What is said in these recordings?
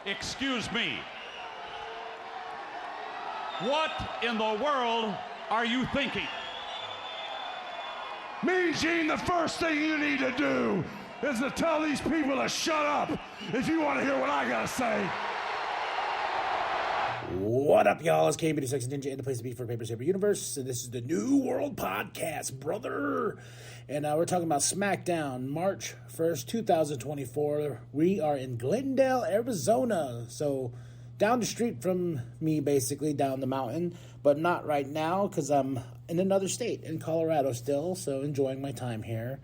Excuse me. What in the world are you thinking? Mean Gene, the first thing you need to do is to tell these people to shut up if you want to hear what I gotta say. What up, y'all? It's K86 Ninja in the place to be for Paper Saber Universe. And this is the New World Podcast, brother. And we're talking about SmackDown, March 1st, 2024. We are in Glendale, Arizona. So down the street from me, basically, down the mountain. But not right now because I'm in another state, in Colorado still. So enjoying my time here.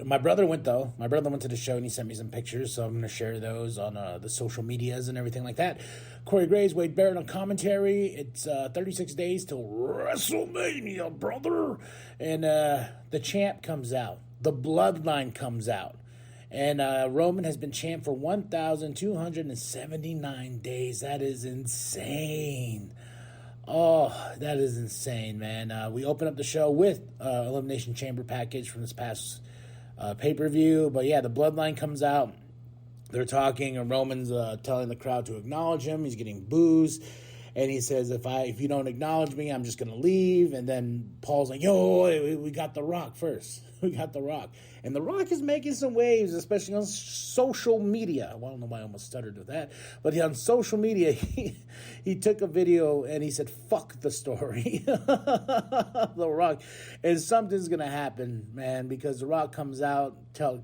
My brother went, though. My brother went to the show, and he sent me some pictures, so I'm going to share those on the social medias and everything like that. Corey Graves, Wade Barrett on commentary. It's 36 days till WrestleMania, brother. And the champ comes out. The bloodline comes out. And Roman has been champ for 1,279 days. That is insane. Oh, that is insane, man. We open up the show with Elimination Chamber package from this past pay-per-view. But yeah, the bloodline comes out. They're talking, and Roman's telling the crowd to acknowledge him. He's getting boos. And he says, if you don't acknowledge me, I'm just going to leave. And then Paul's like, yo, we got The Rock first. We got The Rock. And The Rock is making some waves, especially on social media. Well, I don't know why I almost stuttered with that. But on social media, he took a video and he said, fuck the story. The Rock. And something's going to happen, man, because The Rock comes out,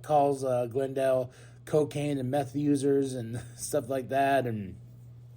calls Glendale cocaine and meth users and stuff like that.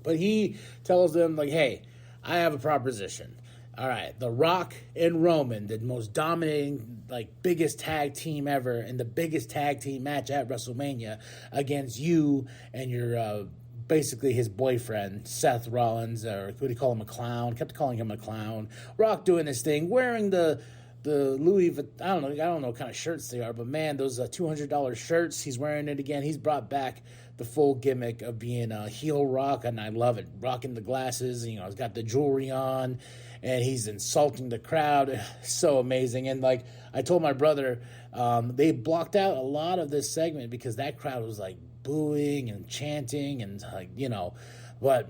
But he tells them, like, hey, I have a proposition. All right, The Rock and Roman, the most dominating, biggest tag team ever, and the biggest tag team match at WrestleMania against you and your, basically his boyfriend, Seth Rollins, or what do you call him, a clown? Kept calling him a clown. Rock doing this thing, wearing the Louis Vuitton, I don't know what kind of shirts they are, but man, those $200 shirts, he's wearing it again. He's brought back the full gimmick of being a heel Rock, and I love it. Rocking the glasses, he's got the jewelry on, and he's insulting the crowd. So amazing. And I told my brother, they blocked out a lot of this segment because that crowd was booing and chanting and but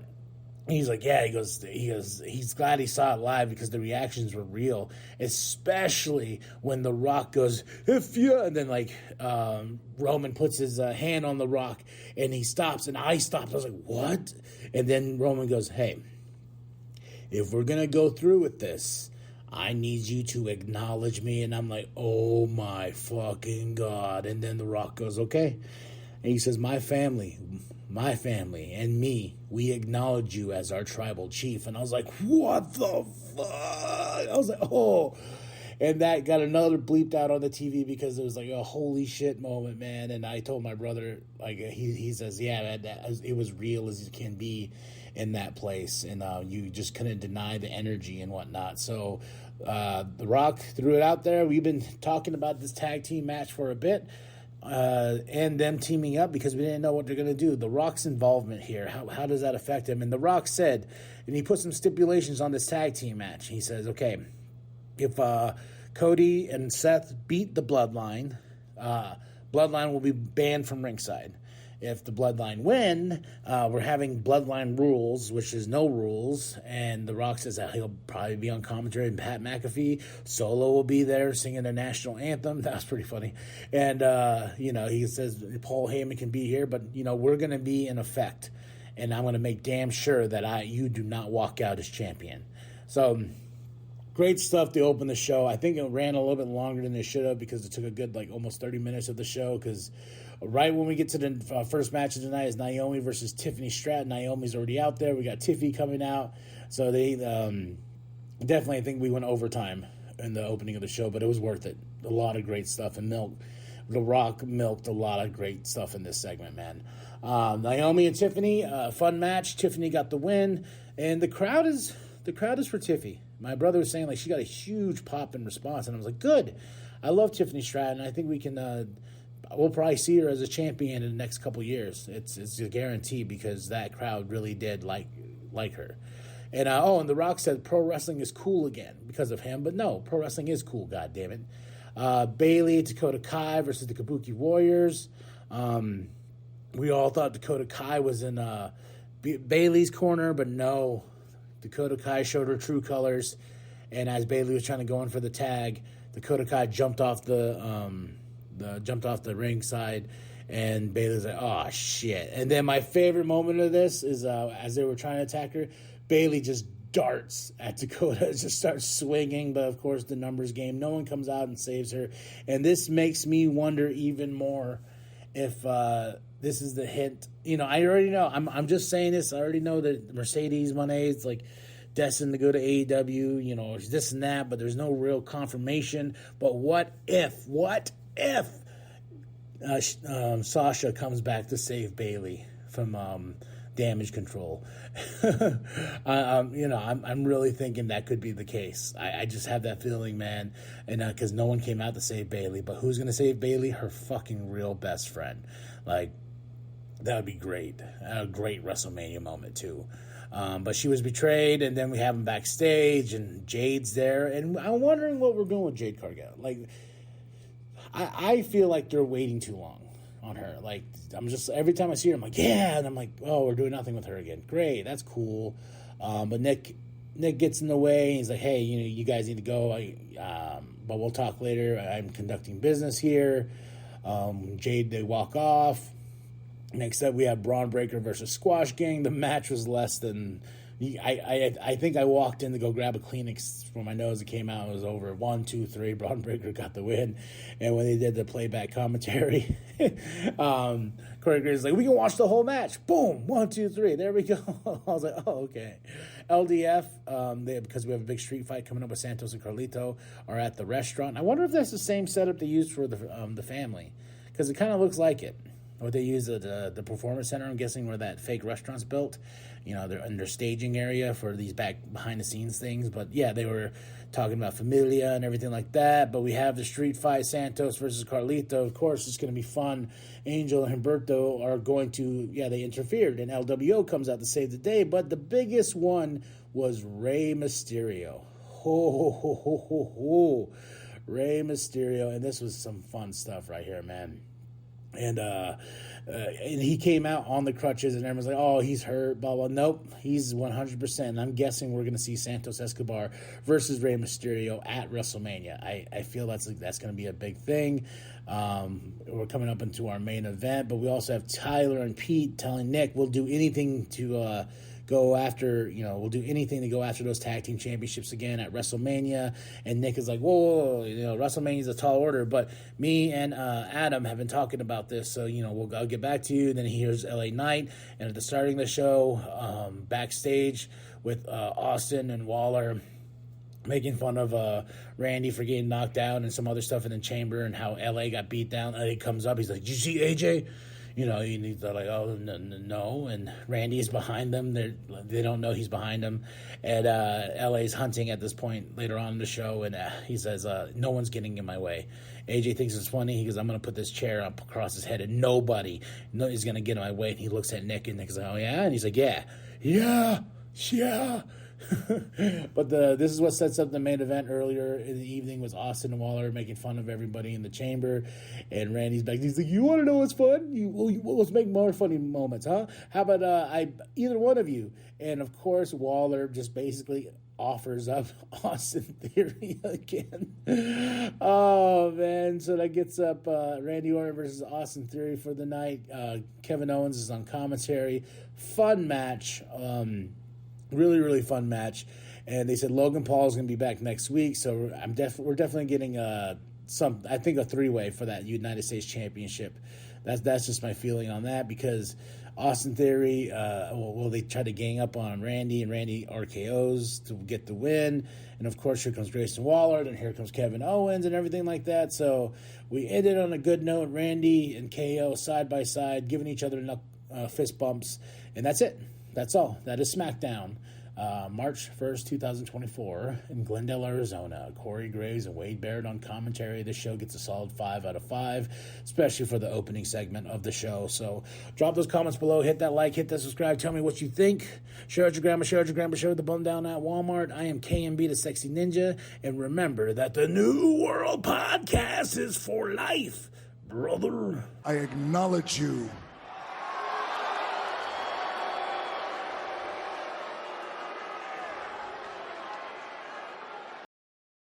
he's like, yeah, he goes, he's glad he saw it live because the reactions were real, especially when The Rock goes, if you, and then Roman puts his hand on The Rock and he stops and I stopped. I was like, what? And then Roman goes, hey, if we're going to go through with this, I need you to acknowledge me. And I'm like, oh my fucking God. And then The Rock goes, okay. And he says, my family and me, we acknowledge you as our tribal chief. And I was like, what the fuck? I was like, oh. And that got another bleeped out on the TV because it was a holy shit moment, man. And I told my brother, he says, yeah, it was real as it can be in that place. And you just couldn't deny the energy and whatnot. So The Rock threw it out there. We've been talking about this tag team match for a bit. And them teaming up because we didn't know what they're going to do. The Rock's involvement here, how does that affect him? And The Rock said, and he put some stipulations on this tag team match. He says, okay, if Cody and Seth beat the Bloodline, Bloodline will be banned from ringside. If the Bloodline win, we're having Bloodline rules, which is no rules. And The Rock says that he'll probably be on commentary. And Pat McAfee, Solo will be there singing their national anthem. That was pretty funny. And, he says Paul Heyman can be here. But, we're going to be in effect. And I'm going to make damn sure that you do not walk out as champion. So great stuff to open the show. I think it ran a little bit longer than it should have because it took a good, almost 30 minutes of the show because right when we get to the first match of the night is Naomi versus Tiffany Stratton. Naomi's already out there. We got Tiffy coming out. So they definitely, I think we went overtime in the opening of the show, but it was worth it. A lot of great stuff. And The Rock milked a lot of great stuff in this segment, man. Naomi and Tiffany, fun match. Tiffany got the win. And the crowd is for Tiffy. My brother was saying she got a huge pop in response. And I was like, good. I love Tiffany Stratton. I think we can... we'll probably see her as a champion in the next couple years. It's a guarantee because that crowd really did like her. And and The Rock said pro wrestling is cool again because of him. But no, pro wrestling is cool, goddammit. Bailey, Dakota Kai versus the Kabuki Warriors. we all thought Dakota Kai was in Bayley's corner, but no. Dakota Kai showed her true colors, and as Bayley was trying to go in for the tag, Dakota Kai jumped off the ringside, and Bayley was like, "Oh shit!" And then my favorite moment of this is as they were trying to attack her, Bayley just darts at Dakota, just starts swinging, but of course the numbers game. No one comes out and saves her, and this makes me wonder even more if this is the hint. You know, I already know. I'm just saying this. I already know that Mercedes Moné's like destined to go to AEW. You know, this and that, but there's no real confirmation. But what if Sasha comes back to save Bayley from damage control? I'm really thinking that could be the case. I just have that feeling, man. And because no one came out to save Bayley, but who's gonna save Bayley? Her fucking real best friend. Like, that would be great. A great WrestleMania moment too. But she was betrayed, and then we have him backstage, and Jade's there, and I'm wondering what we're doing with Jade Cargill. Like, I feel like they're waiting too long on her. Like, I'm just, every time I see her, I'm like, yeah, and I'm like, oh, we're doing nothing with her again. Great, that's cool. But Nick gets in the way. He's like, hey, you guys need to go. But we'll talk later. I'm conducting business here. Jade, they walk off. Next up, we have Braun Breaker versus Squash Gang. The match was less than... I think I walked in to go grab a Kleenex for my nose. It came out. It was over. 1, 2, 3. Braun Breaker got the win. And when they did the playback commentary, Corey Graves was like, we can watch the whole match. Boom. 1, 2, 3. There we go. I was like, oh, okay. LDF, because we have a big street fight coming up with Santos and Carlito, are at the restaurant. I wonder if that's the same setup they used for the family, because it kind of looks like it. What they use at the Performance Center, I'm guessing, where that fake restaurant's built. They're in their staging area for these behind-the-scenes things. But, yeah, they were talking about Familia and everything like that. But we have the street fight, Santos versus Carlito. Of course, it's going to be fun. Angel and Humberto are going to, they interfered. And LWO comes out to save the day. But the biggest one was Rey Mysterio. Rey Mysterio. And this was some fun stuff right here, man. And he came out on the crutches, and everyone's like, oh, he's hurt, blah, blah. Nope, he's 100%. And I'm guessing we're going to see Santos Escobar versus Rey Mysterio at WrestleMania. I feel that's going to be a big thing. We're coming up into our main event, but we also have Tyler and Pete telling Nick we'll do anything to go after, we'll do anything to go after those tag team championships again at WrestleMania. And Nick is like, whoa, WrestleMania's a tall order, but me and Adam have been talking about this, so, I'll get back to you. Then he hears LA Knight, and at the starting of the show, backstage with Austin and Waller making fun of Randy for getting knocked out and some other stuff in the chamber and how LA got beat down. And he comes up, he's like, did you see AJ? They're like, oh, no. And Randy is behind them. They don't know he's behind them. And LA's hunting at this point later on in the show. And he says, no one's getting in my way. AJ thinks it's funny. He goes, I'm going to put this chair up across his head and nobody is going to get in my way. And he looks at Nick, and Nick's like, oh, yeah? And he's like, yeah. But this is what sets up the main event. Earlier in the evening was Austin and Waller making fun of everybody in the chamber, and Randy's back. He's like, you want to know what's fun? Let's make more funny moments, huh? How about either one of you? And of course, Waller just basically offers up Austin Theory again. Oh man, so that gets up Randy Orton versus Austin Theory for the night. Kevin Owens is on commentary. Fun match. Really, really fun match. And they said Logan Paul is going to be back next week, so we're definitely getting a 3-way for that United States Championship. That's just my feeling on that, because Austin Theory, they try to gang up on Randy, and Randy RKOs to get the win. And of course, here comes Grayson Waller, then here comes Kevin Owens and everything like that. So we ended on a good note. Randy and KO side by side, giving each other fist bumps, and that's it. That's all. That is SmackDown. March 1st, 2024 in Glendale, Arizona. Corey Graves and Wade Barrett on commentary. This show gets a solid 5 out of 5, especially for the opening segment of the show. So drop those comments below. Hit that like, hit that subscribe. Tell me what you think. Share with your grandma, share with the bum down at Walmart. I am KMB, the Sexy Ninja. And remember that the New World Podcast is for life, brother. I acknowledge you